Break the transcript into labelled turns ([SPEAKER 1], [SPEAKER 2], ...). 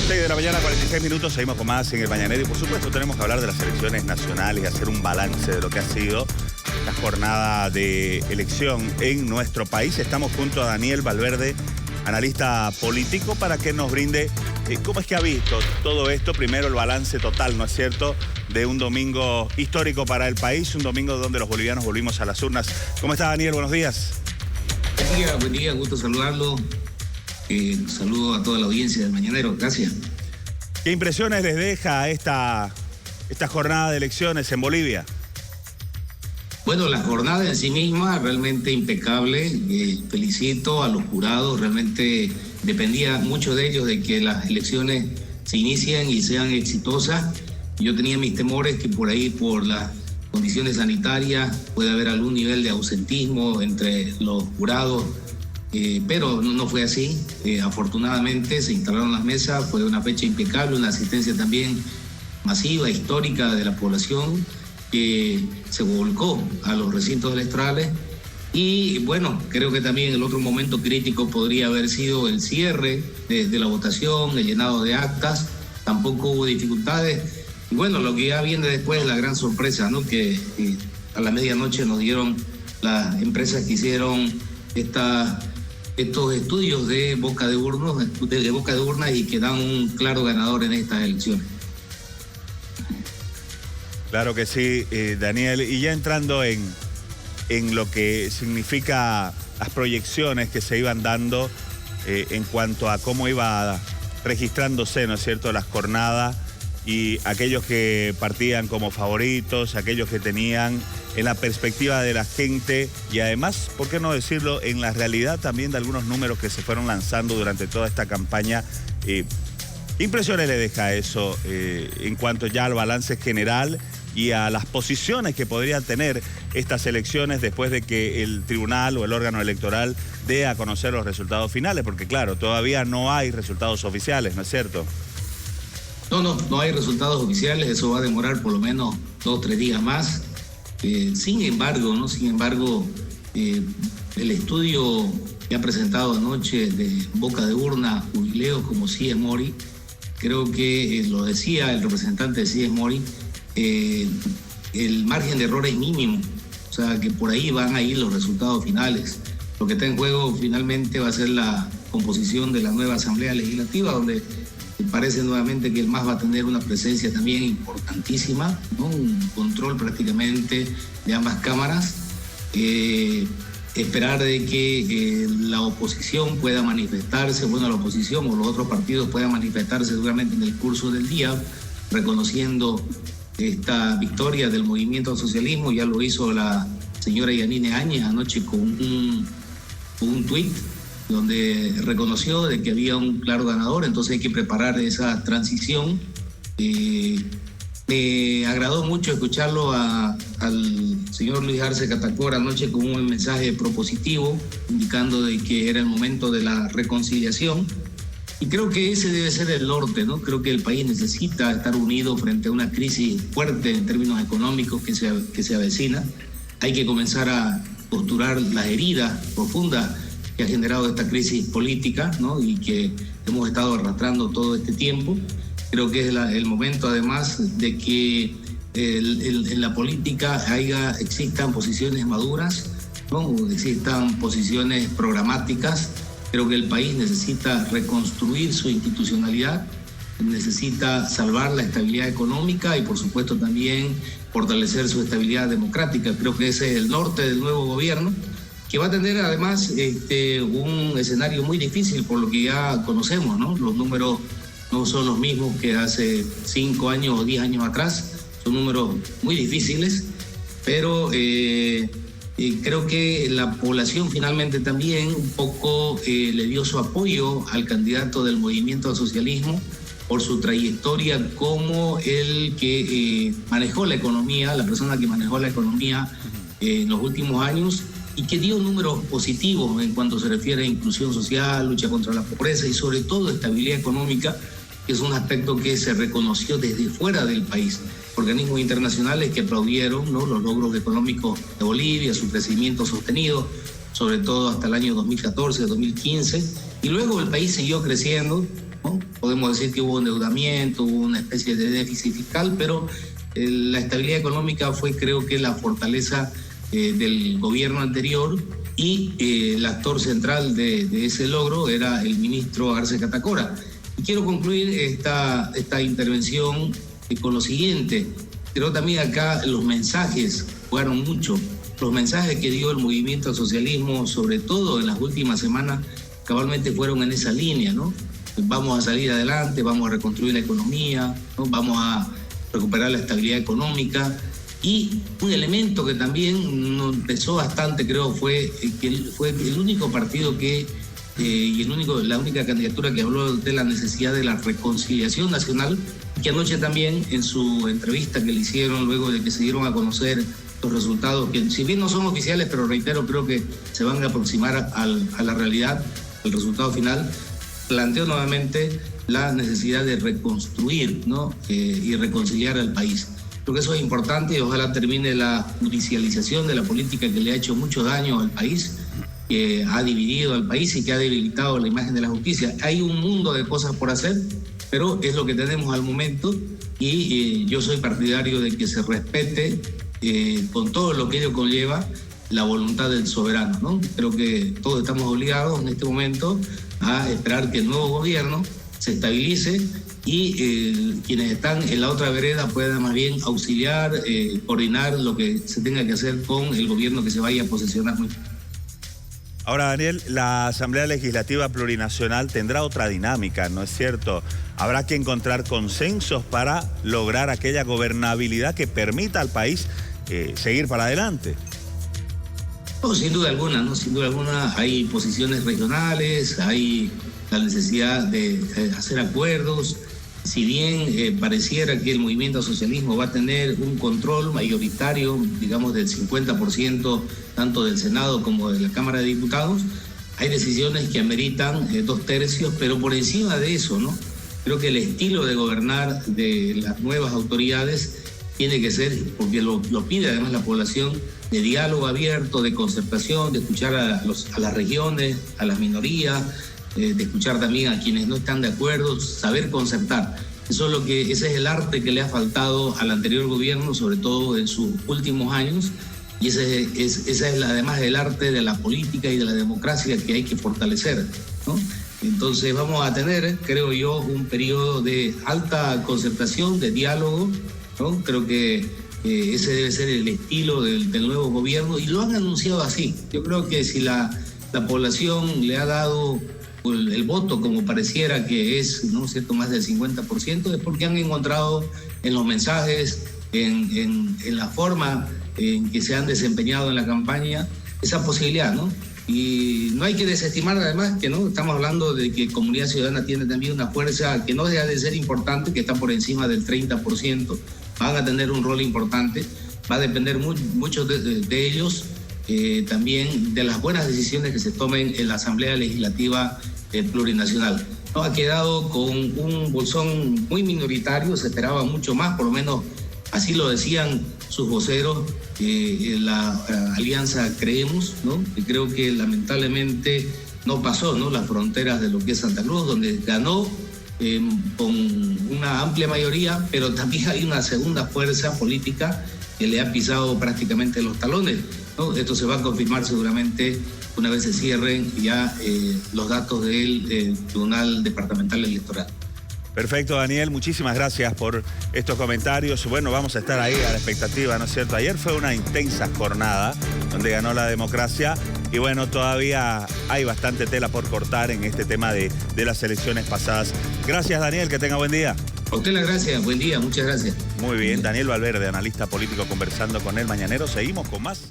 [SPEAKER 1] 6 de la mañana, 46 minutos, seguimos con más en el Mañanero y por supuesto tenemos que hablar de las elecciones nacionales y hacer un balance de lo que ha sido la jornada de elección en nuestro país. Estamos junto a Daniel Valverde, analista político, para que nos brinde cómo es que ha visto todo esto. Primero el balance total, ¿no es cierto?, de un domingo histórico para el país, un domingo donde los bolivianos volvimos a las urnas. ¿Cómo está, Daniel? Buenos días.
[SPEAKER 2] Buen día, gusto saludarlo. Saludo a toda la audiencia del Mañanero, gracias.
[SPEAKER 1] ¿Qué impresiones les deja esta jornada de elecciones en Bolivia?
[SPEAKER 2] Bueno, la jornada en sí misma realmente impecable. Felicito a los jurados, realmente dependía mucho de ellos de que las elecciones se inicien y sean exitosas. Yo tenía mis temores que por ahí, por las condiciones sanitarias, puede haber algún nivel de ausentismo entre los jurados. Pero no fue así. Afortunadamente se instalaron las mesas, fue una fecha impecable, una asistencia también masiva, histórica de la población que se volcó a los recintos electorales. Y bueno, creo que también el otro momento crítico podría haber sido el cierre de la votación, el llenado de actas. Tampoco hubo dificultades. Y bueno, lo que ya viene después es la gran sorpresa, ¿no? Que a la medianoche nos dieron las empresas que hicieron estos estudios de boca de urnas y que dan un claro ganador en estas elecciones.
[SPEAKER 1] Claro que sí, Daniel. Y ya entrando en lo que significa las proyecciones que se iban dando en cuanto a cómo iba registrándose, ¿no es cierto?, las jornadas y aquellos que partían como favoritos, aquellos que tenían en la perspectiva de la gente y además, ¿por qué no decirlo?, en la realidad también de algunos números que se fueron lanzando durante toda esta campaña. ¿Qué impresiones le deja eso en cuanto ya al balance general y a las posiciones que podrían tener estas elecciones después de que el tribunal o el órgano electoral dé a conocer los resultados finales? Porque claro, todavía no hay resultados oficiales, ¿no es cierto?
[SPEAKER 2] No hay resultados oficiales, eso va a demorar por lo menos 2 o 3 días más. Sin embargo, el estudio que ha presentado anoche de boca de urna jubileos como CIES Mori, creo que lo decía el representante de CIES Mori, el margen de error es mínimo, o sea que por ahí van a ir los resultados finales. Lo que está en juego finalmente va a ser la composición de la nueva Asamblea Legislativa, donde parece nuevamente que el MAS va a tener una presencia también importantísima, ¿no? Un control prácticamente de ambas cámaras. Esperar de que la oposición pueda manifestarse, la oposición o los otros partidos puedan manifestarse seguramente en el curso del día, reconociendo esta victoria del movimiento al socialismo. Ya lo hizo la señora Yanine Áñez anoche con un tuit donde reconoció de que había un claro ganador, entonces hay que preparar esa transición. Me agradó mucho escucharlo al señor Luis Arce Catacora anoche con un mensaje propositivo, indicando de que era el momento de la reconciliación. Y creo que ese debe ser el norte, ¿no? Creo que el país necesita estar unido frente a una crisis fuerte en términos económicos que se avecina. Hay que comenzar a posturar las heridas profundas que ha generado esta crisis política, ¿no? Y que hemos estado arrastrando todo este tiempo. Creo que es el momento, además, de que en la política existan posiciones maduras, ¿no? Existan posiciones programáticas. Creo que el país necesita reconstruir su institucionalidad, necesita salvar la estabilidad económica y, por supuesto, también fortalecer su estabilidad democrática. Creo que ese es el norte del nuevo gobierno, que va a tener además un escenario muy difícil por lo que ya conocemos, ¿no? Los números no son los mismos que hace 5 años o 10 años atrás, son números muy difíciles, pero creo que la población finalmente también un poco le dio su apoyo al candidato del movimiento al socialismo por su trayectoria como el que manejó la economía, la persona que manejó la economía en los últimos años, y que dio números positivos en cuanto se refiere a inclusión social, lucha contra la pobreza y sobre todo estabilidad económica, que es un aspecto que se reconoció desde fuera del país. Organismos internacionales que aplaudieron, ¿no?, los logros económicos de Bolivia, su crecimiento sostenido, sobre todo hasta el año 2014, 2015, y luego el país siguió creciendo ¿no? Podemos decir que hubo endeudamiento, hubo una especie de déficit fiscal, pero la estabilidad económica fue, creo que, la fortaleza del gobierno anterior, y el actor central de ese logro era el ministro Arce Catacora. Y quiero concluir esta intervención con lo siguiente. Creo también acá los mensajes jugaron mucho. Los mensajes que dio el movimiento al socialismo, sobre todo en las últimas semanas, cabalmente fueron en esa línea, ¿no? Vamos a salir adelante, vamos a reconstruir la economía, ¿no? Vamos a recuperar la estabilidad económica. Y un elemento que también nos pesó bastante, creo, fue el único partido la única candidatura que habló de la necesidad de la reconciliación nacional, que anoche también en su entrevista que le hicieron luego de que se dieron a conocer los resultados, que si bien no son oficiales, pero reitero, creo que se van a aproximar a la realidad, al resultado final, planteó nuevamente la necesidad de reconstruir, ¿no? Y reconciliar al país. Creo que eso es importante y ojalá termine la judicialización de la política que le ha hecho mucho daño al país, que ha dividido al país y que ha debilitado la imagen de la justicia. Hay un mundo de cosas por hacer, pero es lo que tenemos al momento, y yo soy partidario de que se respete con todo lo que ello conlleva la voluntad del soberano, ¿no? Creo que todos estamos obligados en este momento a esperar que el nuevo gobierno se estabilice y quienes están en la otra vereda puedan más bien auxiliar, coordinar lo que se tenga que hacer con el gobierno que se vaya a posesionar.
[SPEAKER 1] Ahora, Daniel, la Asamblea Legislativa Plurinacional tendrá otra dinámica, ¿no es cierto? Habrá que encontrar consensos para lograr aquella gobernabilidad que permita al país seguir para adelante.
[SPEAKER 2] No, sin duda alguna, ¿no? Sin duda alguna hay posiciones regionales, hay la necesidad de hacer acuerdos. Si bien pareciera que el movimiento al socialismo va a tener un control mayoritario, digamos del 50%, tanto del Senado como de la Cámara de Diputados, hay decisiones que ameritan 2/3, pero por encima de eso, ¿no? Creo que el estilo de gobernar de las nuevas autoridades tiene que ser, porque lo pide además la población, de diálogo abierto, de concertación, de escuchar a las regiones, a las minorías, de escuchar también a quienes no están de acuerdo, saber concertar. Ese es el arte que le ha faltado al anterior gobierno, sobre todo en sus últimos años, y ese es además el arte de la política y de la democracia que hay que fortalecer, ¿no? Entonces vamos a tener, creo yo, un periodo de alta concertación, de diálogo, ¿no? Creo que ese debe ser el estilo del nuevo gobierno, y lo han anunciado así. Yo creo que si la población le ha dado el voto, como pareciera que es, ¿no es cierto?, más del 50%, es porque han encontrado en los mensajes, en la forma en que se han desempeñado en la campaña, esa posibilidad, ¿no? Y no hay que desestimar además que, ¿no?, estamos hablando de que Comunidad Ciudadana tiene también una fuerza que no deja de ser importante, que está por encima del 30%, van a tener un rol importante, va a depender mucho de ellos, también de las buenas decisiones que se tomen en la Asamblea Legislativa Plurinacional. No, ha quedado con un bolsón muy minoritario, se esperaba mucho más, por lo menos así lo decían sus voceros, la alianza Creemos, ¿no? Y creo que lamentablemente no pasó, ¿no?, las fronteras de lo que es Santa Cruz, donde ganó con una amplia mayoría, pero también hay una segunda fuerza política que le ha pisado prácticamente los talones, ¿no? Esto se va a confirmar seguramente una vez se cierren ya los datos del Tribunal Departamental Electoral.
[SPEAKER 1] Perfecto, Daniel, muchísimas gracias por estos comentarios. Bueno, vamos a estar ahí a la expectativa, ¿no es cierto? Ayer fue una intensa jornada donde ganó la democracia y bueno, todavía hay bastante tela por cortar en este tema de las elecciones pasadas. Gracias, Daniel, que tenga buen día.
[SPEAKER 2] A usted las gracias, buen día, muchas gracias.
[SPEAKER 1] Muy bien, Daniel Valverde, analista político, conversando con El Mañanero. Seguimos con más.